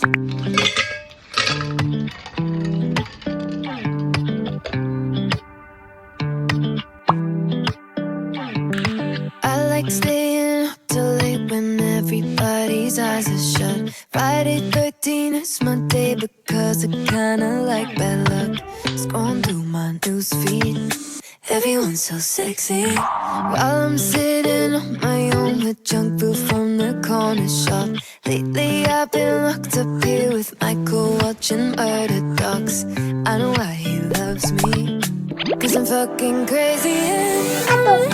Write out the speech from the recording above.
I like staying up till late when everybody's eyes are shut. Friday 13 is my day because I kinda like bad luck. Scrolling through my newsfeed, everyone's so sexy, while I'm sitting on my own with junk food from the corner shop. Lately I've been locked up here with Michael watching murder docs. I know why he loves me, 'cause I'm fucking crazy and